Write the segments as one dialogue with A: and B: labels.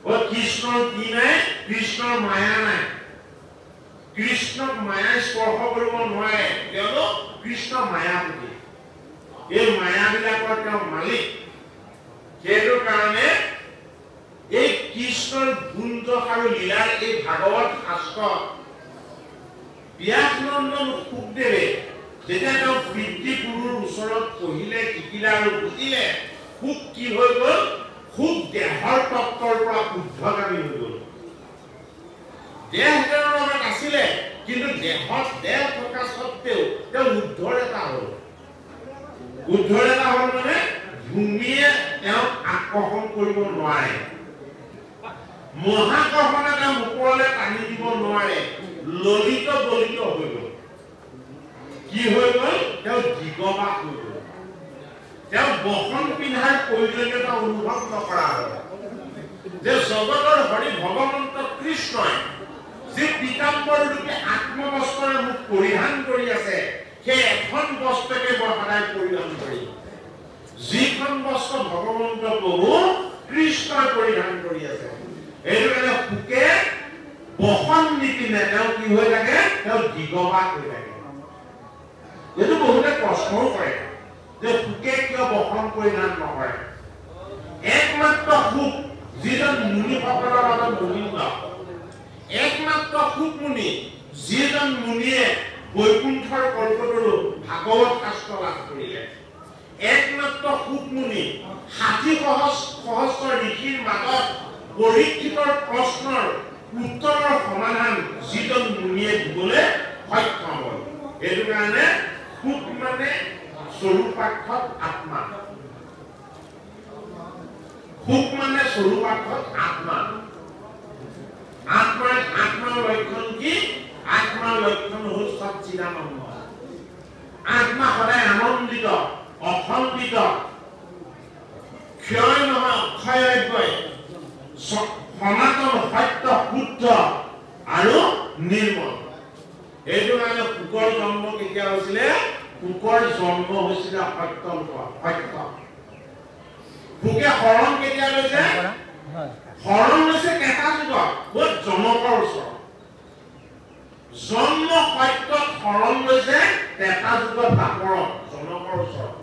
A: কৃষ্ণৰ কি নাই কৃষ্ণৰ মায়া নাই কৃষ্ণক মায়াই স্পৰ্শ কৰিব নোৱাৰে কিয়নো কৃষ্ণ মায়াপতি এই মায়াবিলাকৰ তেওঁ মালিক সেইটো কাৰণে এই কৃষ্ণৰ গুণযশ আৰু লীলাৰ এই ভাগৱত শাস্ত্ৰ ব্যাসনন্দন সুখদেৱে যেতিয়া তেওঁ পিতৃগুৰুৰ ওচৰত পঢ়িলে শিকিলে আৰু বুজিলে সুখ কি হৈ গ'ল সুখ দেহৰ তত্ত্বৰ পৰা শুদ্ধগামী হৈ গ'ল দেহ তেওঁৰ লগত আছিলে কিন্তু দেহত দেহ থকা সত্ত্বেও তেওঁ উদ্ধৰ এটা হ'ল মানে ভূমিয়ে তেওঁক আকৰ্ষণ কৰিব নোৱাৰে মহাকৰ্ষণে তেওঁক ওপৰলৈ টানি দিব নোৱাৰে ললিত বলিত হৈ গ'ল কি হৈ গ'ল তেওঁ দিগবাস হৈ গ'ল তেওঁ বসন পিন্ধাৰ প্ৰয়োজনীয়তা অনুভৱ নকৰা হ'ল যে জগতৰ হৰি ভগৱন্ত কৃষ্ণই যে পীতাম্বৰ ৰূপে আত্মবস্ত্ৰৰে মোক পৰিধান কৰি আছে সেই এখন বস্ত্ৰকে মই সদায় পৰিধান কৰিম যিখন বস্ত্ৰ ভগৱন্ত প্ৰভু কৃষ্ণই পৰিধান কৰি আছে এইটো কাৰণে সুকে বসন নিপিনে তেওঁ কি হৈ থাকে তেওঁ দিগবাস হৈ থাকে এইটো বহুতে প্ৰশ্নও কৰে যে সুকে কিয় বসন পৰিধান নকৰে একমাত্ৰ সুখ যিজন মুনিসকলৰ মাজত গোবিন্দ একমাত্ৰ সুখ মুনি যিজন মুনিয়ে বৈকুণ্ঠৰ কল্পতৰু ভাগৱত শাস্ত্ৰ লাভ কৰিলে একমাত্ৰ সুখ মুনি ৬০,০০০ ঋষিৰ মাজত পৰীক্ষিতৰ প্ৰশ্নৰ উত্তৰৰ সমাধান যিজন মুনিয়ে দিবলৈ সক্ষম হ'ল এইটো কাৰণে সুখ মানে স্বৰূপাৰ্থত আত্মা সুখ মানে স্বৰূপাৰ্থত আত্মা আত্মাৰ লক্ষণ কি আত্মাৰ লক্ষণ হ'ল সচ্চিদানন্দ আত্মা সদায় আনন্দিত অখণ্ডিত ক্ষয় নহয় অক্ষয় সনাতন সত্য শুদ্ধ আৰু নিৰ্মল এইটো কাৰণে সুকৰ জন্ম কেতিয়া হৈছিলে সুকৰ জন্ম হৈছিলে সত্য সুকে শৰণ কেতিয়া লৈছে শৰণ লৈছে কেঁচা যুগত বহুত জনকৰ ওচৰত জন্ম সত্যত শৰণ লৈছে কেঁচা যুগত দাপৰত জনকৰ ওচৰত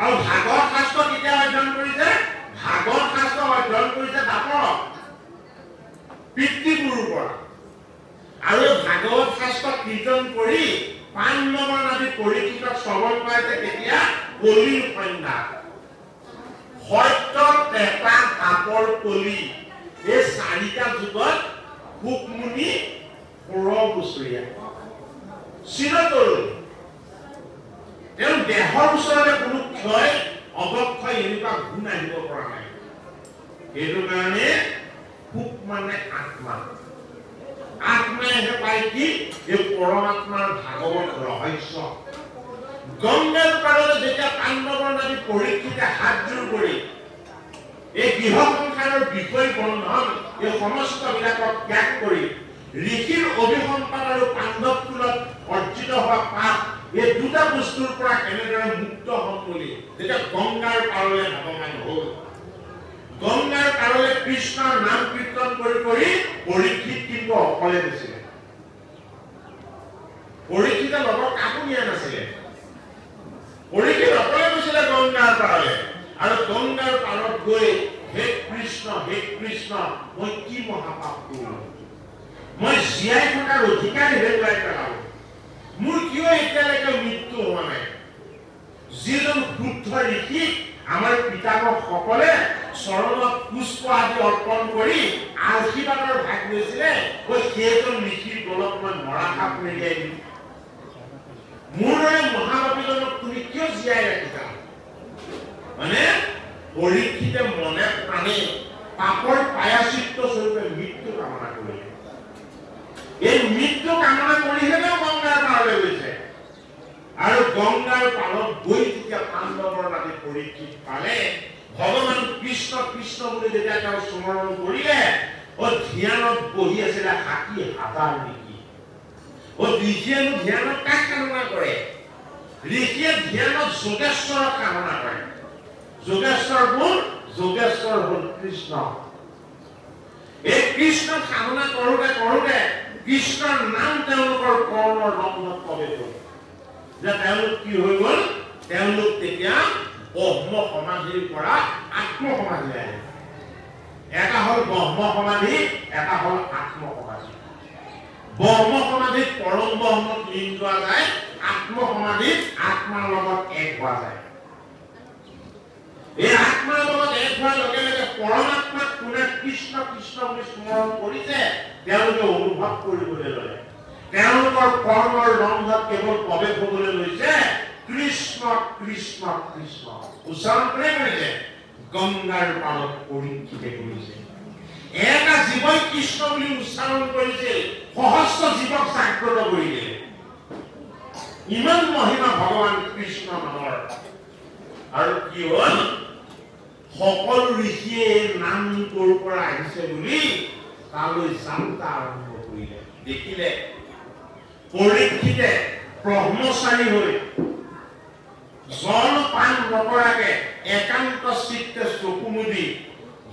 A: আৰু ভাগৱত শাস্ত্ৰ কেতিয়া অধ্যয়ন কৰিছে ভাগৱত শাস্ত্ৰ অধ্যয়ন কৰিছে দাপৰত পিতৃগুৰুৰ পৰা আৰু ভাগৱত শাস্ত্ৰ কীৰ্তন কৰি পাণ্ডৱৰ আদি পৰীক্ষিতক শ্ৰৱণ কৰাইছে কেতিয়া কলিৰ সন্ধ্যা সত্য টেপা তাপৰ কলি এই চাৰিটা যুগত সুখমুনি ১৬ বছৰীয়া চিৰতৰু তেওঁ দেহৰ ওচৰতে কোনো ক্ষয় অৱক্ষয় এনেকুৱা গুণ আহিব পৰা নাই সেইটো কাৰণে সুখ মানে আত্মা আত্মাইহে পায় কি এই পৰমাত্মাৰ ভাগৱত ৰহস্য গংগাৰ পাৰলৈ যেতিয়া পাণ্ডৱৰ নদী পৰীক্ষিতে হাতযোৰ কৰি এই গৃহ সংসাৰৰ বিষয় বন্ধন এই সমস্ত বিলাকক ত্যাগ কৰি ঋষিৰ অভিসম্পাদ আৰু পাণ্ডৱ কুলত অৰ্জিত হোৱা পাপ এই দুটা বস্তুৰ পৰা কেনেদৰে মুক্ত হম বুলি যেতিয়া গংগাৰ পাৰলৈ ধাৱমান হ'ল গংগাৰ পাৰলৈ কৃষ্ণৰ নাম কীৰ্তন কৰি কৰি পৰীক্ষিত কিন্তু অকলে গৈছিলে পৰীক্ষিতে লগত কাকো নিয়া নাছিলে পৰীক্ষিত অকলে গৈছিলে গংগাৰ পাৰলৈ আৰু গংগাৰ পাৰত গৈ হে কৃষ্ণ মই কি মহাপাপ কৰিলো মই জীয়াই থকাৰ অধিকাৰ হেৰুৱাই পেলালো মোৰ কিয় এতিয়ালৈকে মৃত্যু হোৱা নাই যিজন শুদ্ধ ঋষি আমাৰ পিতামহসকলে চৰণত পুষ্প আদি অৰ্পণ কৰি আশীৰ্বাদৰ ভাগ লৈছিলে সেইজন ঋষিৰ গলত মই মৰা সাপ মেলিয়াই দিম মোৰ দৰে মহাপাপীজনক তুমি কিয় জীয়াই ৰাখিছা মানে পৰীক্ষিতে মনে প্ৰাণে পাপৰ প্ৰায়শ্চিত্ত স্বৰূপে মৃত্যু কামনা কৰিলে এই মৃত্যু কামনা কৰিহে তেওঁ গংগাৰ পাৰলৈ গৈছে আৰু গংগাৰ পাৰত গৈ যেতিয়া পাণ্ডৱৰ নাতি পৰীক্ষিত পালে ভগৱান কৃষ্ণ বুলি যেতিয়া তেওঁ স্মৰণ কৰিলে ধ্যানত বহি আছিলে ৬০,০০০ নেকি ঋষিয়েনো ধ্যানত কাক কামনা কৰে ঋষিয়ে ধ্যানত যোগেশ্বৰক কামনা কৰে যোগেশ্বৰ কোন যোগেশ্বৰ হ'ল কৃষ্ণ এই কৃষ্ণ সাধনা কৰোতে কৃষ্ণৰ নাম তেওঁলোকৰ কৰ্ণৰ ৰঙত প্ৰৱেশ হ'ল যে তেওঁলোক কি হৈ গ'ল তেওঁলোক তেতিয়া ব্ৰহ্ম সমাধিৰ পৰা আত্ম সমাধি আহিল এটা হ'ল ব্ৰহ্ম সমাধি এটা হ'ল আত্ম সমাধি ব্ৰহ্ম সমাধিত পৰম ব্ৰহ্মত লীন হোৱা যায় আত্ম সমাধিত আত্মাৰ লগত এক হোৱা যায় এই আত্মাৰ লগত এক হোৱাৰ লগে লগে পৰমাত্মাক কোনে কৃষ্ণ কৃষ্ণ বুলি স্মৰণ কৰিছে তেওঁলোকে অনুভৱ কৰিবলৈ ল'লে তেওঁলোকৰ কৰ্মৰ ৰংধত কেৱল প্ৰৱেশ হ'বলৈ লৈছে কৃষ্ণ কৃষ্ণ কৃষ্ণ উচ্চাৰণ কৰিছে গংগাৰ পাৰত পৰীক্ষিতে কৰিছে এটা জীৱই কৃষ্ণ বুলি উচ্চাৰণ কৰিছিল সহস্ৰ জীৱক জাগ্ৰত কৰি দিলে ইমান মহিমা ভগৱান কৃষ্ণ নামৰ আৰু কি হ'ল সকলো ঋষিয়ে নাম ক'ৰ পৰা আহিছে বুলি তালৈ যাত্ৰা আৰম্ভ কৰিলে দেখিলে পৰীক্ষিতে ব্ৰহ্মচাৰী হৈ জল পান নকৰাকে একান্ত চিত্তে চকু মুদি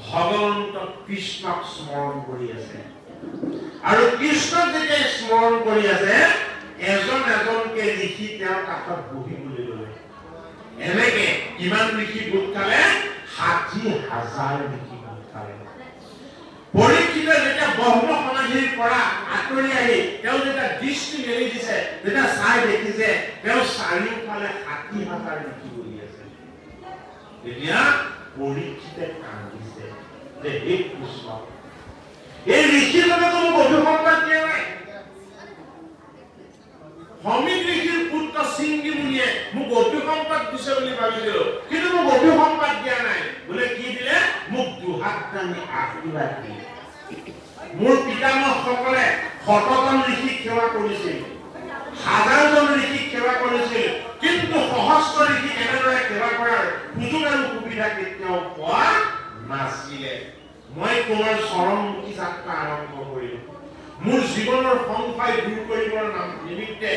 A: ভগৱন্ত কৃষ্ণক স্মৰণ কৰি আছে আৰু কৃষ্ণক যেতিয়া স্মৰণ কৰি আছে এজন এজনকে ঋষি তেওঁৰ কাষত বহিবলৈ ল'লে এনেকে কিমান ঋষি গোট খালে ৬০,০০০ ঋষি গোট খালে পৰীক্ষিতে যেতিয়া ব্ৰহ্ম সমাধিৰ পৰা আঁতৰি আহি তেওঁ যেতিয়া দৃষ্টি মেলি দিছে যেতিয়া চাই দেখিছে তেওঁ চাৰিওফালে ৬০,০০০ ঋষি বহি আছে তেতিয়া পৰীক্ষিতে কান্দিছে যে হে কৃষ্ণ এই ঋষিজনেতো মোক অভিসম্বাদ দিয়া নাই সমীক ঋষিৰ পুত্ৰ সিংগী মুনিয়ে মোক অভিসম্বাদ দিছে বুলি ভাবিছিলো কিন্তু মোক অভিসম্বাদ দিয়া নাই বোলে কি দিলে মোক দুহাত দাঙি আশীৰ্বাদ দিলে মোৰ পিতামহসকলে শতজন ঋষিক সেৱা কৰিছিল ১০০০জন ঋষিক সেৱা কৰিছিল কিন্তু সহস্ৰ ঋষিক এনেদৰে সেৱা কৰাৰ সুযোগ আৰু সুবিধা কেতিয়াও পোৱা নাছিলে মই তোমাৰ চৰণমুখী যাত্ৰা আৰম্ভ কৰিলো মোৰ জীৱনৰ সংশয় দূৰ কৰিবৰ নাম নিমিত্তে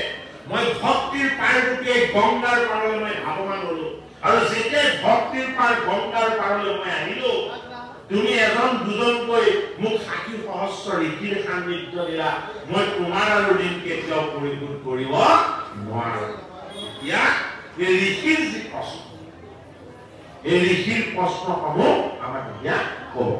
A: মই ভক্তিৰ পাৰ ৰূপে গংগাৰ পাৰলৈ মই ধাৱমান হলো আৰু যেতিয়া ভক্তিৰ পাৰ গংগাৰ পাৰলৈ মই আহিলো তুমি এজন দুজনকৈ মোক ৬০,০০০ ঋষিৰ সান্নিধ্য দিলা মই তোমাৰ আৰু ঋণ কেতিয়াও পৰিশোধ কৰিব নোৱাৰো এতিয়া এই ঋষিৰ যি প্ৰশ্ন এই ঋষিৰ প্ৰশ্নসমূহ আমাক এতিয়া ক'ব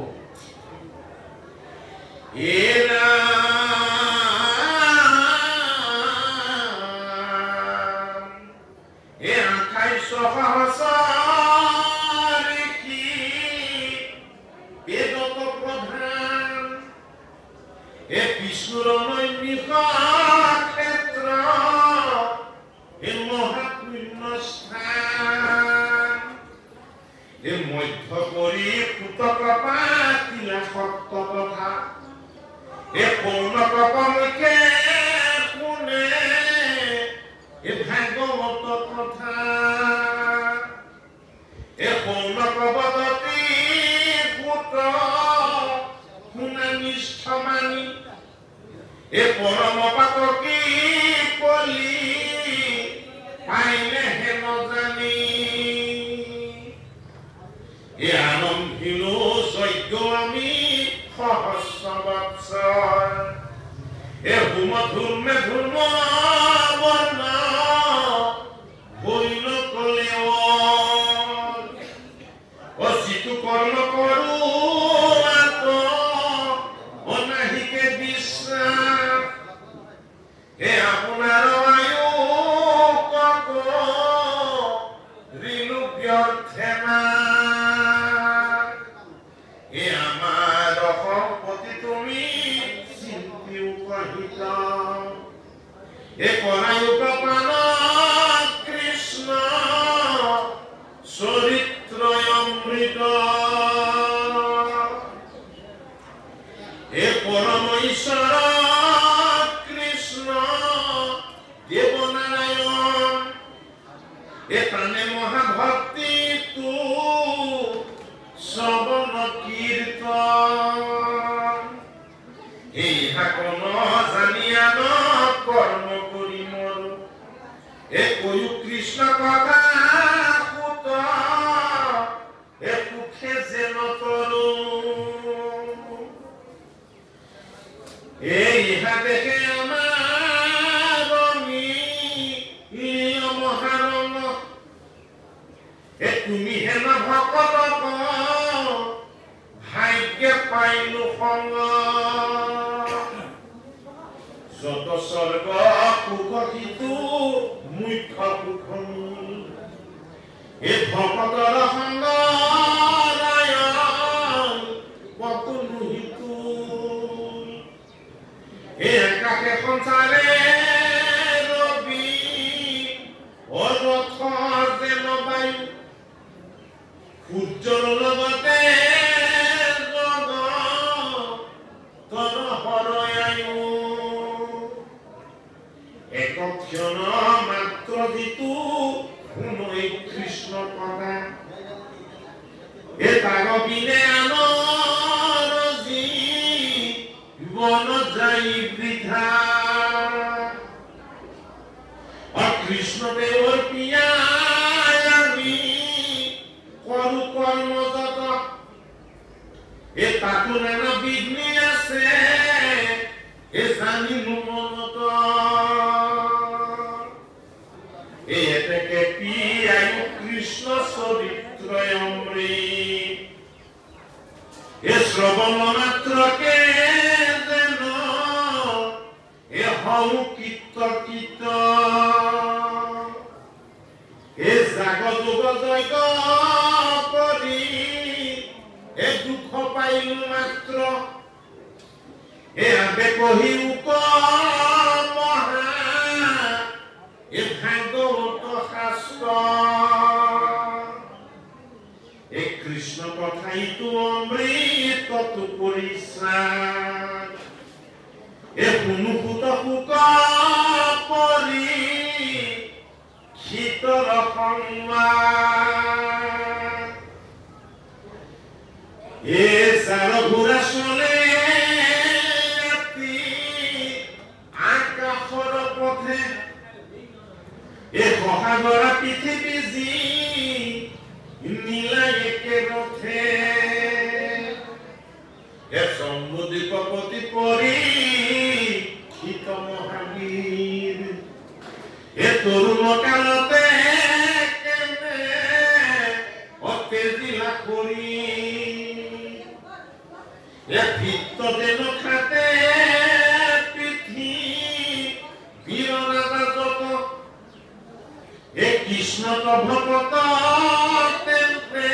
A: মেলা দেখে আমাৰ মহাৰঙ তুমি হেন ভকতক ভাগ্যে পাইলো সংগ যত স্বৰ্গ সুখিতো মুখ্য সুখনী এই ভকতৰ সংগ একাকে সংসাৰে ৰবি অৰথ যেন বায়ু সূৰ্যৰ লগতে জগতৰ হৰয়ায়ু এক ক্ষণ মাত্ৰ যিটো শুনৈ কৃষ্ণ কথা এ তাগ বিনে আনৰ জীৱন যাই বৃথা কৃষ্ণদেৱৰ পিয়াই আমি কৰো কৰ্ম যত এ তাতো নানা বিঘ্নি আছে এ জানিলো মনত এই এতেকে পিয়াই কৃষ্ণ চৰিত্ৰয় অমৃত এ শ্ৰৱণ মাত্ৰকে যেন এ হও কীৰ্ত কীৰ্ত এ জাগ যোগ জগ কৰি এ দুখ পাইলো মাত্ৰ এ আবে কহি মহা এ ভাগৱত শাস্ত্ৰ এ কৃষ্ণ কথাইতো অমৃত পৰিশ্ৰাম এ শুনো সুত সুক পৰি শীতৰ সংবাদ এ চাৰ ঘোৰা চলে ৰাতি আকাশৰ পথে এ সহাগৰা পৃথিৱী যি নীলা একে ৰথে এ সম্বুদ্বীপতি পৰি শীত মহাবীৰ এ তৰুণ কালতে কেনে অতেজিলা কৰি এ ভিত্ততে নখাতে পৃথি বীৰনাথ যত এ কৃষ্ণ ভকত তেন্তে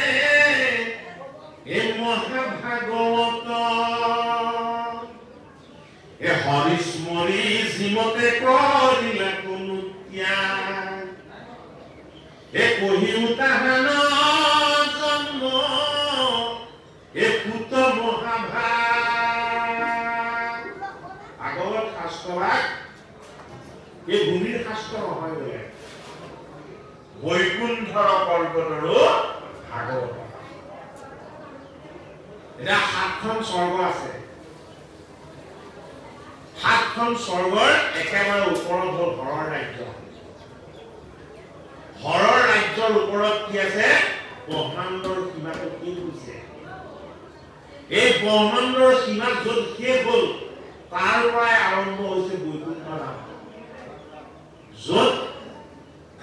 A: এ মহাভাগৱত এ হৰিস্মৰি যিমতে কৰিলা কোনো ত্যাগ এ কহিও তাহান জন্ম এ পুত মহাভাগ ভাগৱত শাস্ত্ৰভাগ এই ভূমিৰ শাস্ত্ৰ নহয় বোলে বৈকুণ্ঠৰ পৰ্বতৰো ভাগৱত এটা ৭খন স্বৰ্গ আছে ৭খন স্বৰ্গৰ একেবাৰে ওপৰত হ'ল হৰৰ ৰাজ্য হৰৰ ৰাজ্যৰ ওপৰত কি আছে ব্ৰহ্মাণ্ডৰ সীমাটো কি হৈছে এই ব্ৰহ্মাণ্ডৰ সীমা য'ত শেষ হ'ল তাৰ পৰাই আৰম্ভ হৈছে বৈকুণ্ঠ ধাম য'ত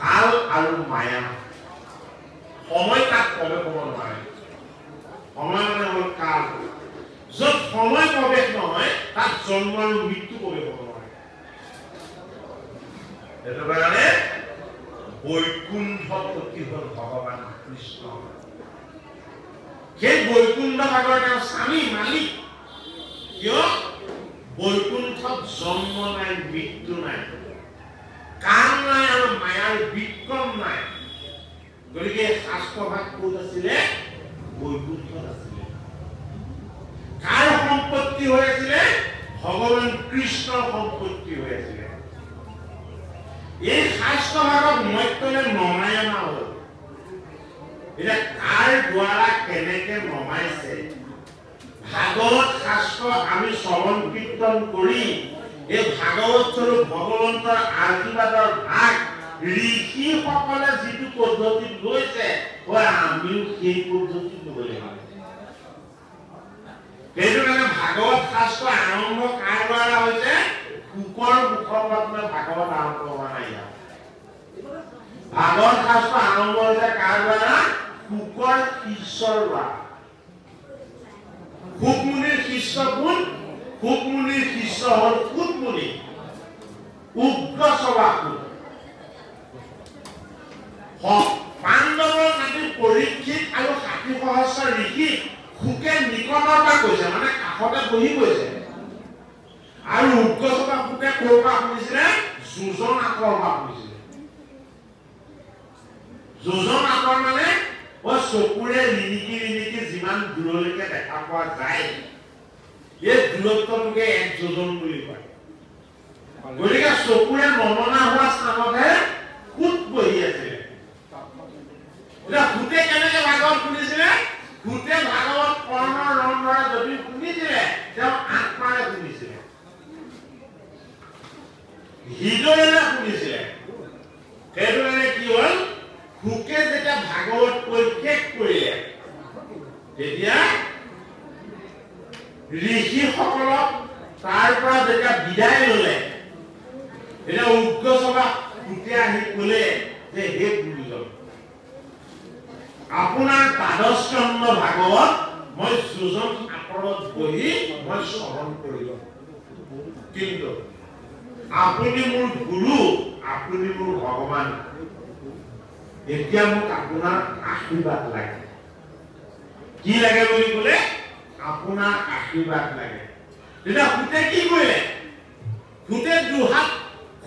A: কাল আৰু মায়া সময় তাত প্ৰৱেশ হ'ব নোৱাৰে সময় মানে হ'ল কাল য'ত সময় প্ৰৱেশ নহয় তাত জন্ম আৰু মৃত্যু প্ৰৱেশ হ'ব নোৱাৰে সেইটো কাৰণে বৈকুণ্ঠপতি হ'ল ভগৱান কৃষ্ণ সেই বৈকুণ্ঠ ভাগৰ তেওঁ স্বামী মালিক কিয় বৈকুণ্ঠত জন্ম নাই মৃত্যু নাই কাল নাই আৰু মায়াৰ বিক্ৰম নাই গতিকে শাস্ত্ৰভাগ ক'ত আছিলে বৈকুণ্ঠত আছিলে কাৰ সম্পত্তি হৈ আছিলে ভগৱান কৃষ্ণৰ সম্পত্তি হৈ আছিলে এই শাস্ত্ৰভাগক মত্যলে নমাই অনা হ'ল এটা কাৰ দ্বাৰা কেনেকে নমাইছে ভাগৱত শাস্ত্ৰ আমি শ্ৰৱণ কীৰ্তন কৰি এই ভাগৱত স্বৰূপ ভগৱন্তৰ আশীৰ্বাদৰ ভাগ ঋষিসকলে যিটো পদ্ধতি লৈছে আমিও সেই পদ্ধতি ল'ব লাগিব সেইটো কাৰণে ভাগৱত শাস্ত্ৰ আৰম্ভ কাৰ দ্বাৰা হৈছে কুকৰ মুখৰ পৰা ভাগৱত আৰম্ভ হোৱা নাই ইয়াত ভাগৱত শাস্ত্ৰ আৰম্ভ হৈছে কাৰ দ্বাৰা কুকৰ শিষ্যৰ দ্বাৰা কুকমুনিৰ শিষ্য কোন কুকমুনিৰ শিষ্য হ'ল কুকমুনি উগ্ৰ স্বভাৱ পাণ্ডৱৰ নাতি পৰীক্ষিত আৰু 60,000 ঋষি খুকে নিকটৰ পৰা কৈছে মানে কাষতে বহি কৈছে আৰু উগ্ৰ স্বভাৱ খুকে ক'ৰ পৰা শুনিছিলে যোজন আঁতৰ পৰা শুনিছিলে যোজন আঁতৰ মানে চকুৰে ৰিণিকি ৰিণিকি যিমান দূৰলৈকে দেখা পোৱা যায় এই দূৰত্বটোকে 1 যোজন বুলি কয় গতিকে চকুৰে নমনা হোৱা স্থানতহে খুত বহি আছিলে খুতে কেনেকে ভাগৱত শুনিছিলে খুতে ভাগৱত কৰ্ণৰ ৰন্ধৰে যদি শুনিছিলে তেওঁ আত্মাৰে শুনিছিলে হৃদয়েৰে শুনিছিলে সেইটো মানে কি হ'ল খুকে যেতিয়া ভাগৱত কৈ শেষ কৰিলে তেতিয়া ঋষিসকলক তাৰ পৰা যেতিয়া বিদায় ল'লে এতিয়া উগ্ৰ স্বভাৱ খুতে আহি ক'লে যে হে গুৰুজন আপোনাৰ দ্বাদশ স্কন্ধ ভাগৱত মই যোজন আঁতৰত বহি মই শ্ৰৱণ কৰিলো কিন্তু আপুনি মোৰ গুৰু আপুনি মোৰ ভগৱান এতিয়া মোক আপোনাৰ আশীৰ্বাদ লাগে কি লাগে বুলি ক'লে আপোনাৰ আশীৰ্বাদ লাগে তেতিয়া খুতে কি কৰিলে খুতে দুহাত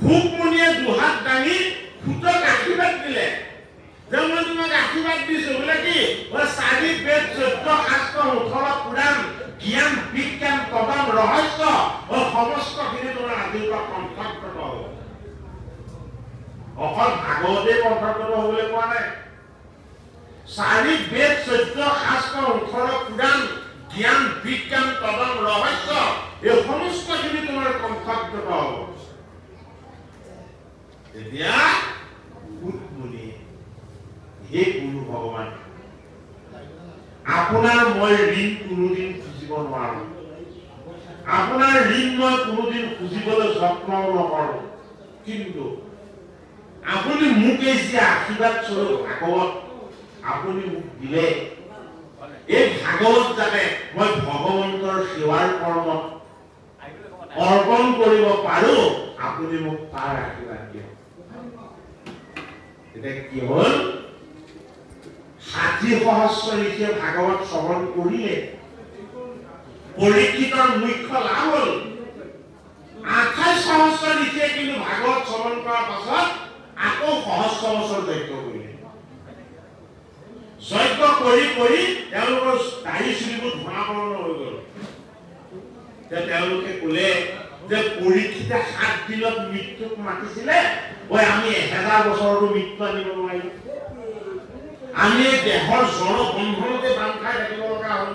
A: খুকমুনিয়ে দুহাত দাঙি খুটক আশীৰ্বাদ দিলে যে মই তোমাক আশীৰ্বাদ দিছো বোলে কি চাৰি বেদ 14 শাস্ত্ৰ 18 পুৰাণ জ্ঞান বিজ্ঞান তদম ৰহস্য সমস্তখিনি তোমাৰ আজিৰ পৰা কণ্ঠস্থ হ'ব অকল ভাগৱতে কণ্ঠস্থ হ'বলৈ কোৱা নাই চাৰি বেদ 14 শাস্ত্ৰ 18 পুৰাণ জ্ঞান বিজ্ঞান তদম ৰহস্য এই সমস্তখিনি তোমাৰ কণ্ঠস্থ হ'ব তেতিয়া কুকমুনি হে গুৰু ভগৱান আপোনাৰ মই ঋণ কোনোদিন খুজিব নোৱাৰো আপোনাৰ ঋণ মই কোনোদিন খুজিবলৈ যত্নও নকৰো কিন্তু আপুনি মোক এই যে আশীৰ্বাদ স্বৰূপ ভাগৱত আপুনি মোক দিলে এই ভাগৱত যাতে মই ভগৱন্তৰ সেৱাৰ কৰ্মত অৰ্পণ কৰিব পাৰো আপুনি মোক তাৰ আশীৰ্বাদ দিয়ক এতিয়া কি হ'ল 60,000 ঋষিয়ে ভাগৱত শ্ৰৱণ কৰিলে পৰীক্ষিতৰ মুখ্য লাভ হ'ল 28,000 ঋষিয়ে কিন্তু ভাগৱত শ্ৰৱণ কৰাৰ পাছত আকৌ সহস্ৰ বছৰ যজ্ঞ কৰিলে যজ্ঞ কৰি তেওঁলোকৰ দাঢ়ি চুলিবোৰ ধোঁৱাবৰণ হৈ গ'ল তেওঁলোকে ক'লে যে পৰীক্ষিতে 7 দিনত মৃত্যুক মাতিছিলে আমি 1000 বছৰতো মৃত্যু আনিব নোৱাৰিলো আমি দেহৰ জড় বন্ধনতে বান্ধ খাই থাকিব লগা হ'ল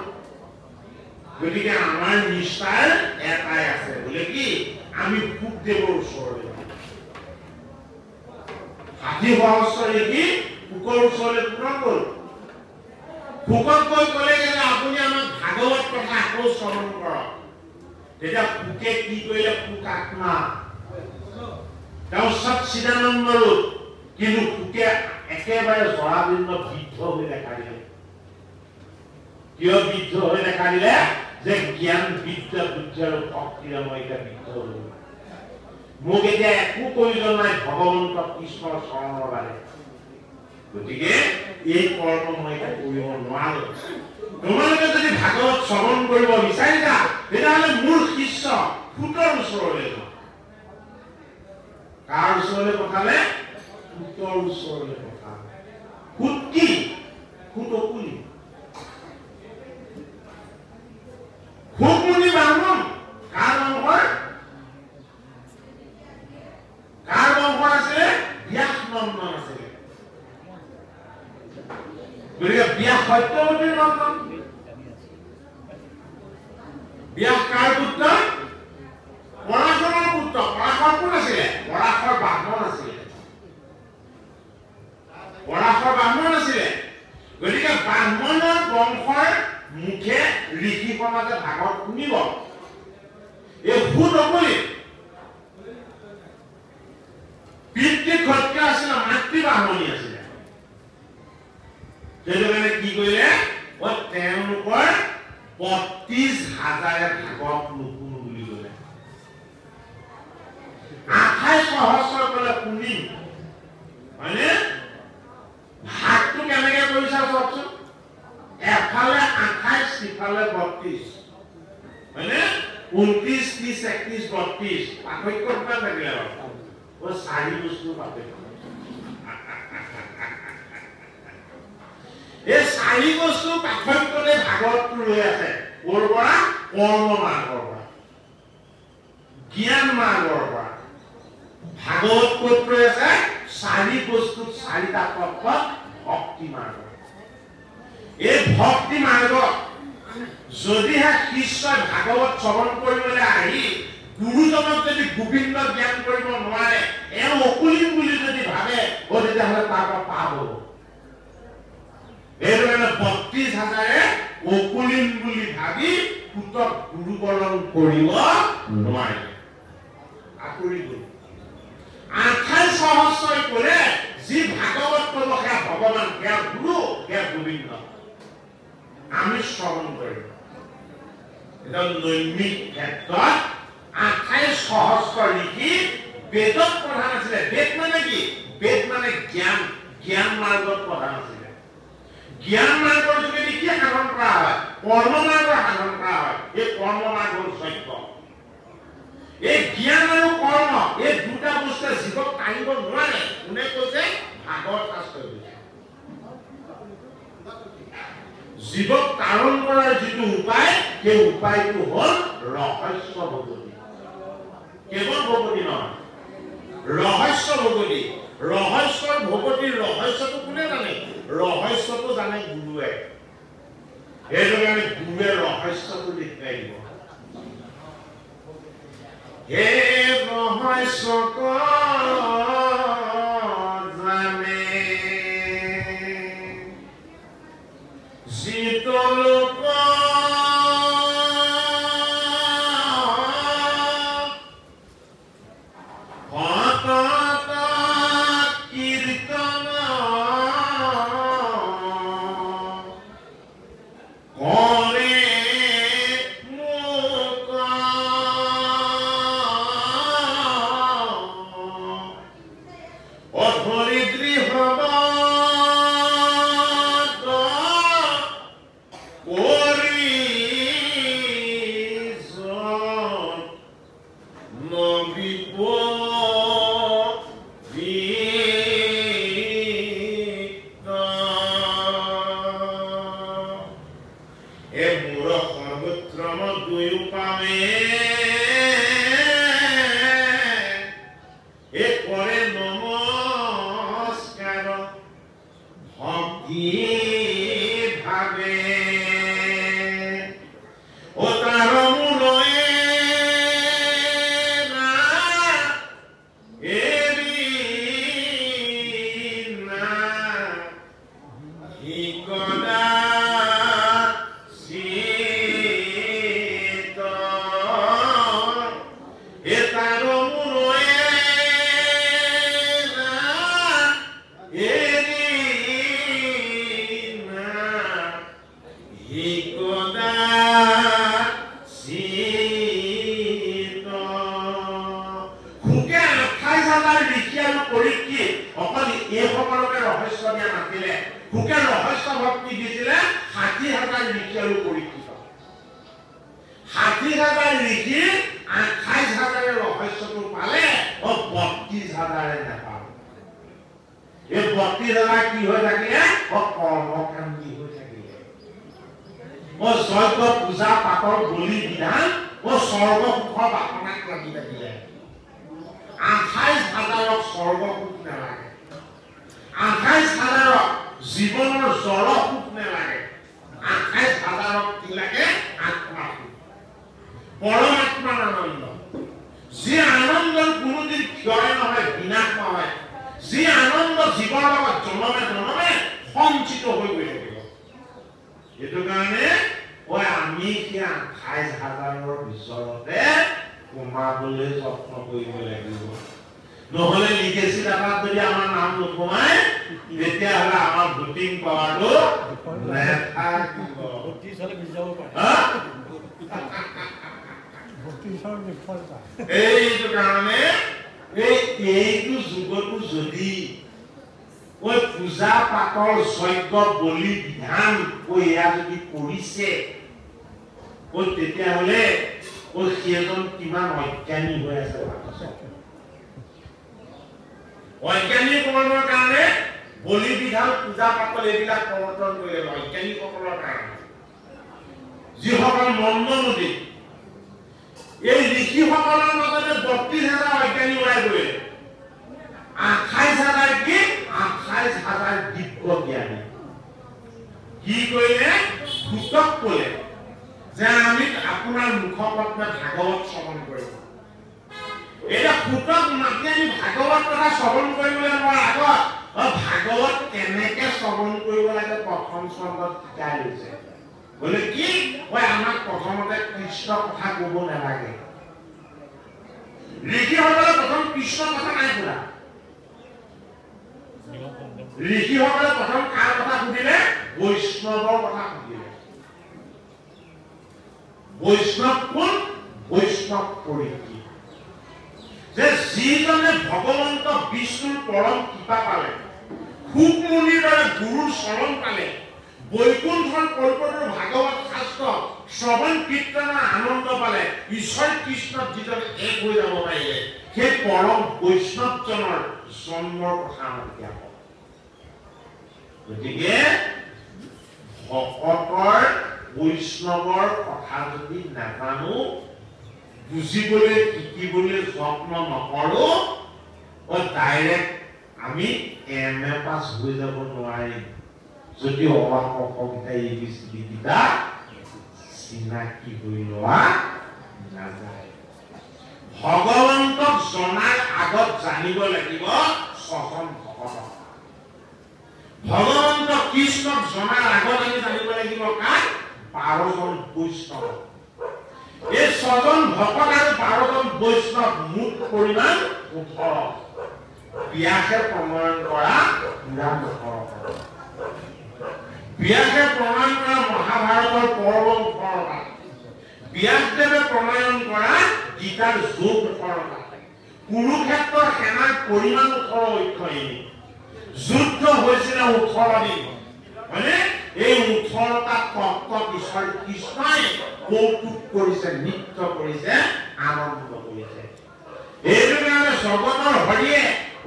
A: গতিকে আমাৰ নিষ্ঠাৰ এটাই আছে বোলে কি আমি কুকদেৱৰ ওচৰলৈ 60,000 ঋষি কুকৰ ওচৰলৈ পূৰণ গ'ল কুকক কৈ ক'লে যে আপুনি আমাক ভাগৱত কথা আকৌ শ্ৰৱণ কৰক তেতিয়া কুকে কি কৰিলে কুক আত্মা তেওঁ সচ্চিদানন্দ ৰূপ কিন্তু কুকে একেবাৰে জৰাজীৰ্ণ বৃদ্ধ হৈ দেখা দিলে কিয় বৃদ্ধ হৈ দেখা দিলে যে জ্ঞান বিদ্যা বুদ্ধি আৰু শক্তিৰে মই এতিয়া বৃদ্ধ হলো মোক এতিয়া একো প্ৰয়োজন নাই ভগৱন্ত কৃষ্ণৰ চৰণৰ বাবে গতিকে এই কৰ্ম মই এতিয়া কৰিব নোৱাৰো তোমালোকে যদি ভাগৱত শ্ৰৱণ কৰিব বিচাৰিছা তেতিয়াহ'লে মোৰ শিষ্য খুতৰ ওচৰলৈ যোৱা কাৰ ওচৰলৈ পঠালে খুতৰ ওচৰলৈ পঠালে খুত কি খুত অকুলি খুকমুনি ব্ৰাহ্মণ কাৰ বংশৰ আছিলে ব্যাস নন্দন আছিলে গতিকে ব্যাস সত্যৱতীৰ নন্দন ব্যাস কাৰ পুত্ৰ পৰাশৰৰ পুত্ৰ পৰাশৰ কোন আছিলে পৰাশৰ ব্ৰাহ্মণ আছিলে গতিকে ব্ৰাহ্মণৰ বংশৰ মুখে ঋষি সমাজে ভাগৱত শুনিব এই ভূত অকলি পিতৃ ক্ষত্ৰিয় আছিল মাতৃ ব্ৰাহ্মণী আছিল সেইকাৰণে কি কৰিলে তেওঁলোকৰ ৩২,০০০ ভাগত নুশুনো বুলি ক'লে ২৮,০০০ ক'লে শুনিম হয়নে ভাগটো কেনেকে কৰিছা চাওকচোন এফালে ২৮ সিফালে ৩২ হয়নে ২৯ ৩০ ৩১ ৩২ পাৰ্থক্য কিমান থাকিলে বাৰু ৪ বস্তু পাৰ্থক্য এই ৪ বস্তু পাৰ্থক্যতে ভাগৱতটো লৈ আছে ক'ৰ পৰা কৰ্ম মাৰ্গৰ পৰা জ্ঞান মাৰ্গৰ পৰা ভাগৱত ক'ত ৰৈ আছে ৪ বস্তুত ৪টা তত্ত্ব ভক্তি মাৰ্গ এই ভক্তি মাৰ্গ যদিহে শিষ্যই ভাগৱত শ্ৰৱণ কৰিবলৈ আহি গুৰুজনক যদি গোবিন্দ জ্ঞান কৰিব নোৱাৰে এওঁ অকুলিম বুলি যদি ভাবে তেতিয়াহ'লে তাৰ পৰা পাপ হ'ব এইটো কাৰণে ৩২,০০০ অকুলিম বুলি ভাবি পুতক গুৰুকৰণ কৰিব নোৱাৰে আঁতৰি গ'ল ২৮,০০০ ক'লে যি ভাগৱত ক'ব সেয়া ভগৱান সেয়া গুৰু সেয়া গোবিন্দ আমি শ্ৰৱণ কৰিম এটা নৈমিক ক্ষেত্ৰত ২৮,০০০ লিখি বেদত প্ৰধান আছিলে বেদ মানে কি বেদ মানে জ্ঞান জ্ঞান মাৰ্গত প্ৰধান আছিলে জ্ঞান মাৰ্গৰ যোগেদি কি সাধন কৰা হয় কৰ্ম মাৰ্গৰ সাধন কৰা হয় এই কৰ্ম মাৰ্গ হ'ল সত্য এই জ্ঞান আৰু কৰ্ম এই দুটা বস্তুৱে জীৱক টানিব নোৱাৰে কোনে কৈছে ভাগৱত শাস্ত্ৰই কৈছে জীৱক তাৰণ কৰাৰ যিটো উপায় সেই উপায়টো হ'ল ৰহস্য ভগৱতী কেৱল ভগৱতী নহয় ৰহস্য ভগৱতী ৰহস্যৰ ভগৱতীৰ ৰহস্যটো কোনে জানে ৰহস্যটো জানে গুৰুৱে সেইটো কাৰণে গুৰুৱে ৰহস্যটো দেখুৱাই দিব হে ৰহস্য জানে শীতলোক নহলে লিগেসি ডাটাত যদি আমাৰ নাম নোকমায় তেতিয়া হলে আমাৰ ভোটিং পাৱাৰটো নাথাকিব ভোটি চলে গুচি যাব পাৰে ভোটি চলে বিফল পায় এইটো কাৰণে এইটো যুগটো যদি ওই পূজা পাতল যজ্ঞ বলি বিধান ওই এয়া যদি কৰিছে ওই তেতিয়া হলে ওই সেজন কিমান অজ্ঞানী হৈ আছে অজ্ঞানীকৰণৰ কাৰণে বলি বিধান পূজা পাতল এইবিলাক প্ৰৱৰ্তন কৰিলে অজ্ঞানীসকলৰ কাৰণে যিসকল মন্দমতি এই ঋষিসকলৰ মাজতে ৩২,০০০ অজ্ঞানী ওলাই গ'লে ২৮,০০০ কি ২৮,০০০ দিব্য জ্ঞানী কি কৰিলে ভূতক ক'লে যে আমি আপোনাৰ মুখপত্ৰে ভাগৱত শ্ৰৱণ কৰিম এটা ভূতক মাতি আমি ভাগৱত কথা শ্ৰৱণ কৰিবলৈ লোৱাৰ আগত ভাগৱত কেনেকে শ্ৰৱণ কৰিব লাগে প্ৰথম শ্লোকত শিকাই লৈছে বলে কি ওই আমাক প্ৰথমতে কৃষ্ণ কথা ক'ব নালাগে ঋষিসকলে প্ৰথম কৃষ্ণ কথা নাই কোৱা ঋষিসকলে প্ৰথম কাৰ কথা সুধিলে বৈষ্ণৱৰ কথা সুধিলে বৈষ্ণৱ কোন বৈষ্ণৱ পৰীক্ষিত যে যিজনে ভগৱন্ত বিষ্ণুৰ পৰম কৃপা পালে খুব মুনিৰ দৰে গুৰুৰ চৰণ পালে বৈকুণ্ঠৰ কল্পতৰ ভাগৱত শাস্ত্ৰ শ্ৰৱণ কীৰ্তনৰ আনন্দ পালে ঈশ্বৰ কৃষ্ণত যিজনে এক হৈ যাব পাৰিলে সেই পৰম বৈষ্ণৱজনৰ জন্মৰ কথা আমাক দিয়া হয় গতিকে ভকতৰ বৈষ্ণৱৰ কথা যদি নাজানো বুজিবলৈ শিকিবলৈ যত্ন নকৰো ডাইৰেক্ট আমি এমএ পাছ হৈ যাব নোৱাৰিম যদি অবাককেইটা এইবিচিডিকেইটা চিনাকি হৈ লোৱা নাযায় ভগৱন্তক জনাৰ আগত জানিব লাগিব ছজন ভকতক ভগৱন্ত কৃষ্ণক জনাৰ আগত আমি জানিব লাগিব কাক 12জন বৈষ্ণৱ এই 6জন ভকত আৰু 12জন বৈষ্ণৱ মুঠ পৰিমাণ 18 ব্যাসে প্ৰমাণ কৰা পুৰাণ 18 ব্যাসে প্ৰমাণ কৰা মহাভাৰতৰ পৰ্ব 18টা ব্যাসদেৱে প্ৰণয়ন কৰা গীতাৰ যোগ 18টা কুৰুক্ষেত্ৰৰ সেনাৰ পৰিমাণ 18 অক্ষয়িনী যুদ্ধ হৈছিল 18 দিন মানে এই 18টা তত্ত্ব ঈশ্বৰ কৃষ্ণই কৌতুক কৰিছে নৃত্য কৰিছে আনন্দ কৰিছে এইটো কাৰণে জগতৰ হৰিয়ে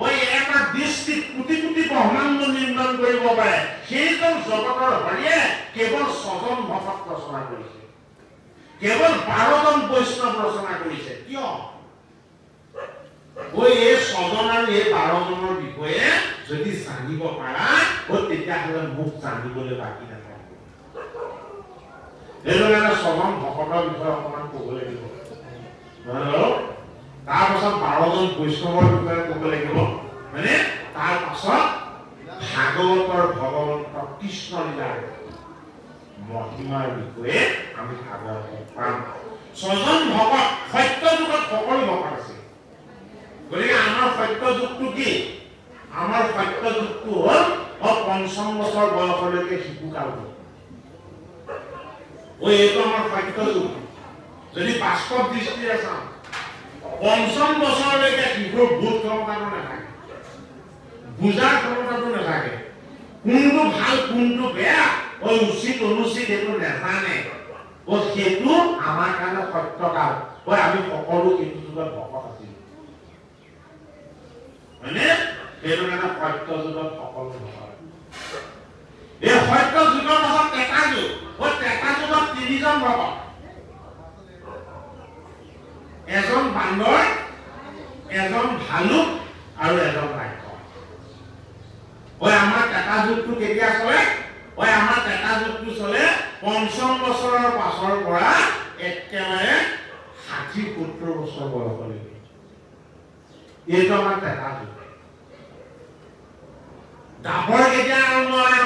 A: ওই এটা দৃষ্টিত কোটি কোটি ব্ৰহ্মাণ্ড নিৰ্মাণ কৰিব পাৰে সেইজন জগতৰ হৰিয়ে কেৱল 6জন ভকত ৰচনা কৰিছে কেৱল 12জন বৈষ্ণৱ ৰচনা কৰিছে কিয় ওই এই 6জন আৰু এই 12জনৰ বিষয়ে যদি জানিব পাৰা তেতিয়া হলে মুখ জানিবলৈ বাকী নাথাকিব এইজনে 6জন ভকতৰ বিষয়ে অকণমান ক'ব লাগিব তাৰ পাছত 12জন বৈষ্ণৱৰ বিষয়ে ক'ব লাগিব মানে তাৰ পাছত ভাগৱতৰ ভগৱন্ত কৃষ্ণ লীলাৰ মহিমাৰ বিষয়ে আমি ভাগৱত পাম 6জন ভকত সত্য যুগত সকলো ভকত আছে গতিকে আমাৰ সত্য যুগটো কি আমাৰ সত্য যুগটো হ'ল ৫০ বছৰ বয়সলৈকে শিশু কালটো এইটো আমাৰ সত্য যুগ যদি বাস্তৱ দৃষ্টিৰে চাওঁ ৫০ বছৰলৈকে শিশুৰ বোধ ক্ষমতাটো নাথাকে বুজাৰ ক্ষমতাটো নাথাকে কোনটো ভাল কোনটো বেয়া উচিত অনুচিত এইটো নাজানে সেইটো আমাৰ কাৰণে সত্যকাল আমি সকলো এইটো যুগত ভকত আছিলো হয়নে সেইটো কাৰণে সত্য যুগত সকলো ভকত এই সত্য যুগৰ পাছত টেকা যুগ টেকা যুগত ৩জন ভকত এজন বান্দৰ এজন ভালুক আৰু এজন ৰাক্ষস আমাৰ টেকা যুগটো কেতিয়া চলে আমাৰ টেকা যুগটো চলে ৫০ বছৰৰ পাছৰ পৰা একেবাৰে ৬০-৭০ বছৰ বয়সলৈকে এইটো আমাৰ টেকা যুগ দাপৰ কেতিয়া আৰম্ভ হয়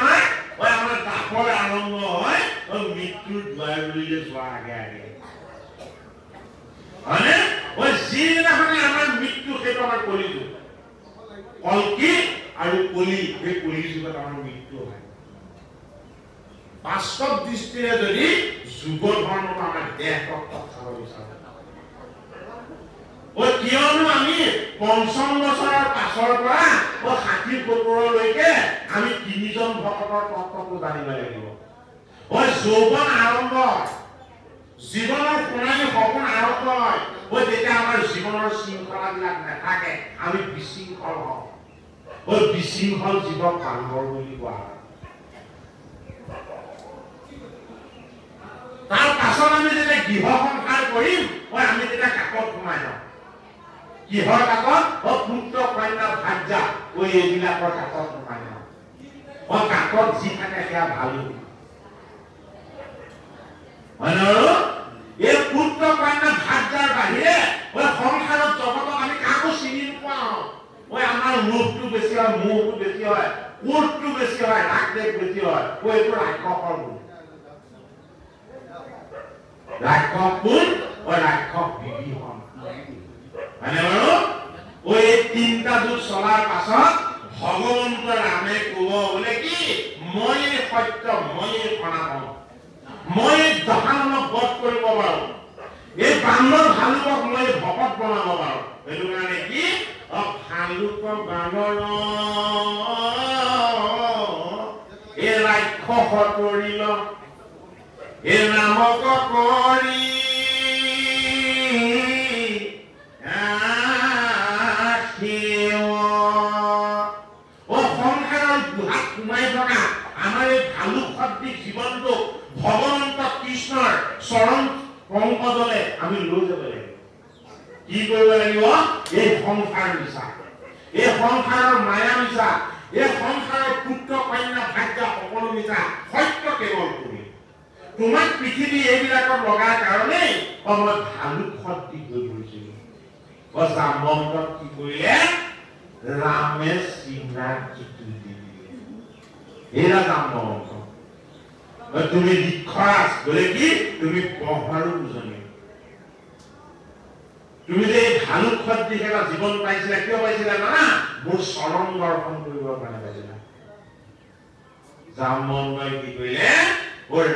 A: আমাৰ দাপৰ আৰম্ভ হয় মৃত্যুৰ দুৱাৰ বুলিলে যোৱাৰ আগে আগে হয়নে যিদিনাখনে আমাৰ মৃত্যু সেইটো আমাৰ কলিযুগ কলকি আৰু কলি এই কলি যুগত আমাৰ মৃত্যু হয় বাস্তৱ দৃষ্টিৰে যদি যুগ ধৰ্মটো আমাৰ দেহ ৰক্তত চাব বিচাৰো কিয়নো আমি ৫০ বছৰৰ পাছৰ পৰা ৬০-৭০লৈকে আমি তিনিজন ভকতৰ তত্ত্বটো জানিব লাগিব যৌৱন আৰম্ভ জীৱনৰ সোণালী সপোন আৰম্ভ হয় তেতিয়া আমাৰ জীৱনৰ শৃংখলাবিলাক নাথাকে আমি বিশৃংখল হওঁ বিশৃংখল জীৱক বান্ধৰ বুলি কোৱা হয় তাৰ পাছত আমি যেতিয়া গৃহ সংসাৰ কৰিম আমি তেতিয়া কাকত সোমাই যাওঁ কিহৰ কাকত পুত্ৰ কন্যা ভাৰ্যা এইবিলাকৰ কাকত সোমাই যাওঁ কাকত যি থাকে সেয়া ভাল এই পুত্ৰ কন্যা ভাৰ্যাৰ বাহিৰে সংসাৰত জগতত আমি কাকো চিনি নোপাওঁ আমাৰ মুখটো বেছি হয় মুখটো বেছি হয় কোটটো বেছি হয় ৰাগদেশ বেছি হয় এইটো ৰাক্ষসৰ গুণ ৰাক্ষস কোন ৰাক্ষস বিভীষণ এই তিনিটা যুগ চলাৰ পাছত ভগৱন্ত ৰামে কব বোলে কি মই সত্য মই সনাতন মই দশানক বধ কৰিব পাৰো এই বান্দৰ ভালুকক মই ভকত বনাব পাৰো সেইটো কাৰণে কি ভালুক বান্দৰ এই ৰাক্ষস তৰিল এই ৰামক কৰি সংসাৰৰ গুহাত সোমাই থকা আমাৰ এই ভালুক সদৃশ জীৱনটো ভগৱন্ত কৃষ্ণৰ চৰণ পংকজলে আমি লৈ যাব লাগিব কি কৰিব লাগিব এই সংসাৰ মিছা এই সংসাৰৰ মায়া মিছা এই সংসাৰৰ পুত্ৰ কন্যা ভাগ্য সকলো মিছা সত্য কেৱল তুমি তোমাক পৃথিৱী এইবিলাকত লগাৰ কাৰণে মই ভালুক সদৃশ হৈ পৰিছিলো জাম্বন্তক কি কৰিলে ৰামে চিনাক জিতু দিলে এৰা জাম্বন্ত তুমি লিখৰাজ বোলে কি তুমি ব্ৰহ্মাৰো বুজনি তুমি যে ভালুক সদৃশ এটা জীৱন পাইছিলা কিয় পাইছিলা জানা মোৰ চৰণ দৰ্শন কৰিবৰ কাৰণে পাইছিলা জাম্বন্তই কি কৰিলে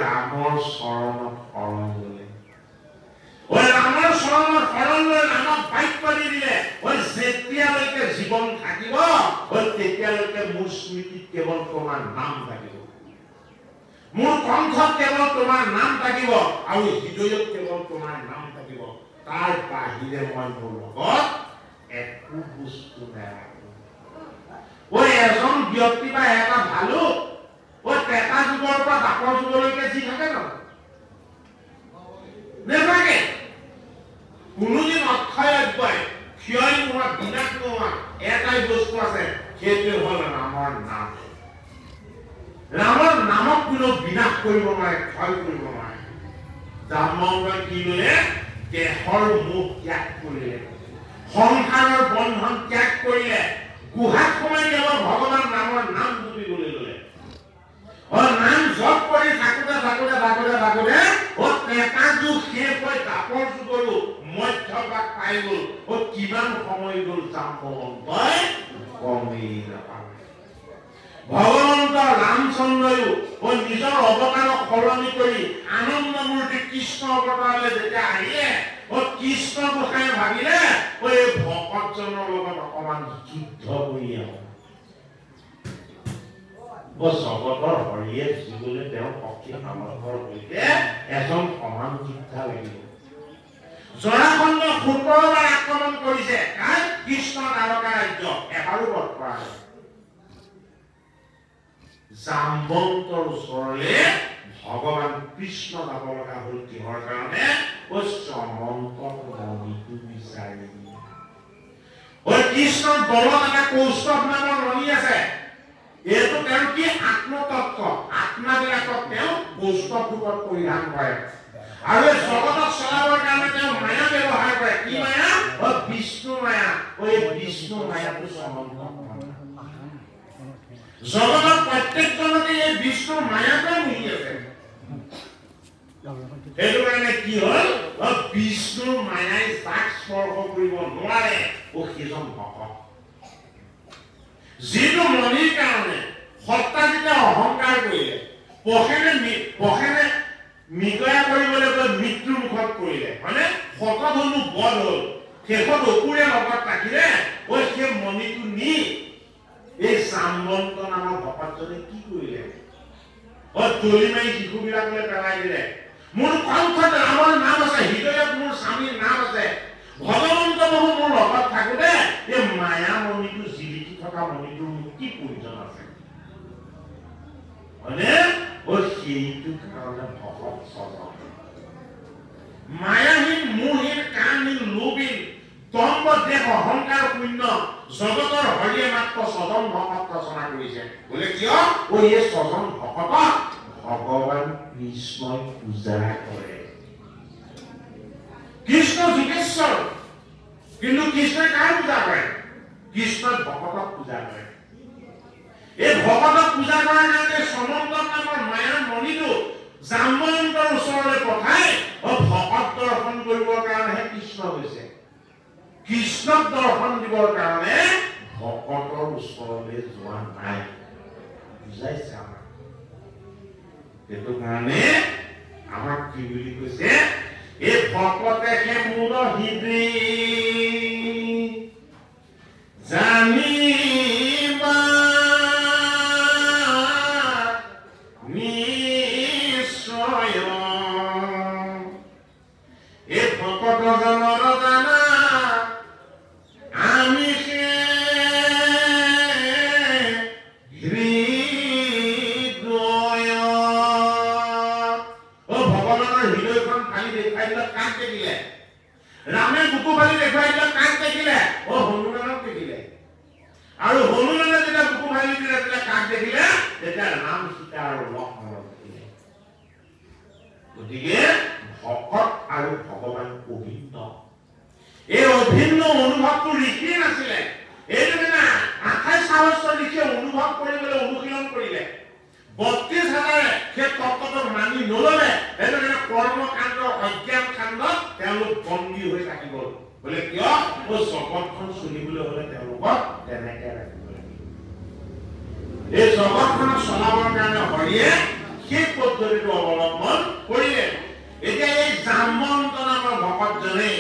A: ৰামৰ চৰণত শৰণ ল'লে ৰামৰ চৰণত শৰণ লৈ ৰামক বাক্য দি দিলে যেতিয়ালৈকে জীৱন থাকিব তেতিয়ালৈকে মোৰ স্মৃতিত কেৱল তোমাৰ নাম থাকিব মোৰ কণ্ঠত কেৱল তোমাৰ নাম থাকিব আৰু হৃদয়ত কেৱল তোমাৰ নাম থাকিব তাৰ বাহিৰে মই মোৰ লগত একো বস্তু নাৰাখো এজন ব্যক্তি বা এটা ভালুক টেকা যুগৰ পৰা দাপৰ যুগলৈকে যি থাকে ন নেথাকে কোনোদিন অক্ষয় অব্যয় ক্ষয় নোহোৱা বিনাশ নোহোৱা এটাই বস্তু আছে সেইটোৱে হ'ল ৰামৰ নাম ৰামৰ নামক কোনো বিনাশ কৰিব নোৱাৰে ক্ষয় কৰিব নোৱাৰে জাম্বন্তই কি ল'লে দেহৰ মুখ ত্যাগ কৰিলে সংসাৰৰ বন্ধন ত্যাগ কৰিলে গুহাত সোমাই কেৱল ভগৱান নামৰ নাম জপিবলৈ ল'লে নাম জপ কৰি থাকোতে থাকোতে থাকোতে থাকোতে টেকা যুগ শেষ হৈ দাপৰ যুগৰো মধ্যভাগ পাই গ'ল কিমান সময় গ'ল জাম্বন্তই গমেই নাপালে ভগৱন্ত ৰামচন্দ্ৰয়ো নিজৰ অৱতাৰক সলনি কৰি আনন্দ মূৰ্তি কৃষ্ণ অৱতাৰলৈ যেতিয়া আহিলে কৃষ্ণ গোসাঁই ভাবিলে এই ভকতজনৰ লগত অকমান যুদ্ধ কৰি আহোঁ জগতৰ হৰিয়ে জীৱনে তেওঁৰ শক্তি সামৰ্থৰ সৈতে এজন সমান যোদ্ধা লাগিব জৰাসন্ধ ১৭ বাৰ আক্ৰমণ কৰিছে কৃষ্ণ দ্বাৰকা ৰাজ্য এবাৰো বধ কৰা নাই জাম্বন্তৰ ওচৰলৈ ভগৱান কৃষ্ণ যাব লগা হ'ল কিহৰ কাৰণে সমন্তক মণিটো বিচাৰি কৃষ্ণৰ দলত এটা কৌস্তভ নামৰ মণি আছে এইটো তেওঁৰ কি আত্মতত্ত্ব আত্মাবিলাকক তেওঁ কৌস্তভ ৰূপত পৰিধান কৰে আৰু এই জগতক চলাবৰ কাৰণে তেওঁ মায়া ব্যৱহাৰ কৰে কি মায়া বিষ্ণু মায়া বিষ্ণু মায়াটো সমন্তক জগতৰ প্ৰত্যেকজনকে এই বিষ্ণুৰ মায়াতে মিলি আছে সেইটো কাৰণে কি হ'ল বিষ্ণুৰ মায়াই যাক স্পৰ্শ কৰিব নোৱাৰে সেইজন ভকত যিটো মনিৰ কাৰণে সত্তাজিতে অহংকাৰ কৰিলে পখেনে মৃগয়া কৰিবলৈ গৈ মৃত্যুৰ মুখত পৰিলে মানে শকত হলো বধ হল শেষত অকুৰে লগত থাকিলে সেই মণিটো নি এই চামবন্ত নামৰ ভকতজনে কি কৰিলে তলি মাৰি শিশুবিলাকলৈ পেলাই দিলে মোৰ কণ্ঠত ৰামৰ নাম আছে হৃদয়ত মোৰ স্বামীৰ নাম আছে ভগৱন্ত বহু মোৰ লগত থাকোতে এই মায়া মণিটো জিলিকি থকা মণিটোৰ মোৰ কি প্ৰয়োজন আছে মানে সেইটো কাৰণে ভকত স্বজন মায়াহীন মোহহীন কামহীন লোভহীন দম্ভ দেহ অহংকাৰ শূন্য জগতৰ হৰিয়ে মাত্ৰ স্বজন ভকত ৰচনা কৰিছে বোলে কিয় এই স্বজন ভকতক ভগৱান কৃষ্ণই পূজা কৰে কৃষ্ণ যোগেশ্বৰ কিন্তু কৃষ্ণই কাৰ পূজা কৰে কৃষ্ণই ভকতক পূজা কৰে এই ভকতক পূজা কৰাৰ কাৰণে সমন্ত নামৰ মায়াৰ মণিটো জাম্বন্তৰ ওচৰলৈ পঠাই ভকত দৰ্শন কৰিবৰ কাৰণেহে কৃষ্ণ হৈছে কৃষ্ণক দৰ্শন দিবৰ কাৰণে ভকতৰ ওচৰলৈ যোৱা নাই বুজাইছে আমাক সেইটো কাৰণে আমাক কি বুলি কৈছে এই ভকতেহে মোৰ হৃদয় জানিবা নিশ্চয় এই ভকতজনৰ জানা আমি ৰামে বুকু ফালি দেখুৱাই দিলে কাক দেখিলে হনুমানক দেখিলে আৰু হনুমানে যেতিয়া বুকু ফালি দিলে তেতিয়া কাক দেখিলে তেতিয়া ৰাম সীতা আৰু লক্ষ্মণক দেখিলে গতিকে ভকত আৰু ভগৱান অভিন্ন এই অভিন্ন অনুভৱটো ঋষিয়ে নাছিলে এইটো মানে 28,000 ঋষিয়ে অনুভৱ কৰিবলৈ অনুশীলন কৰিলে 32,000 সেই তত্ত্বটোক মানি নললে সেইটো কাৰণে কৰ্মকাণ্ড অজ্ঞান কাণ্ডত তেওঁলোক বন্দী হৈ থাকিব বোলে কিয় জগতখন চলিবলৈ হলে তেওঁলোকক তেনেকে ৰাখিব লাগিব এই জগতখনক চলাবৰ কাৰণে হৰিয়ে সেই পদ্ধতিটো অৱলম্বন কৰিলে এতিয়া এই জাম্বন্ত নামৰ ভকতজনে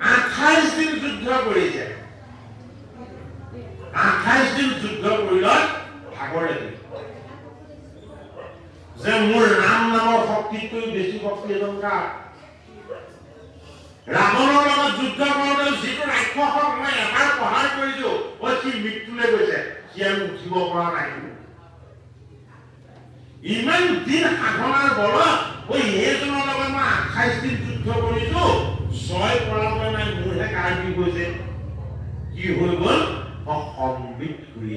A: 28 দিন যুদ্ধ কৰিছে 28 দিন যুদ্ধ কৰিলত ভাগৰ লাগিল যে মোৰ ৰাম নামৰ শক্তিতকৈ বেছি শক্তি এজন কাৰ ৰাৱণৰ লগত যুদ্ধ কৰোঁতে যিটো ৰাক্ষসক মই এবাৰ প্ৰহাৰ কৰিছো সি মৃত্যুলৈ গৈছে সি আৰু উঠিব পৰা নাই ইমান দিন সাধনাৰ বলত এইজনৰ লগত মই 28 দিন যুদ্ধ কৰিছো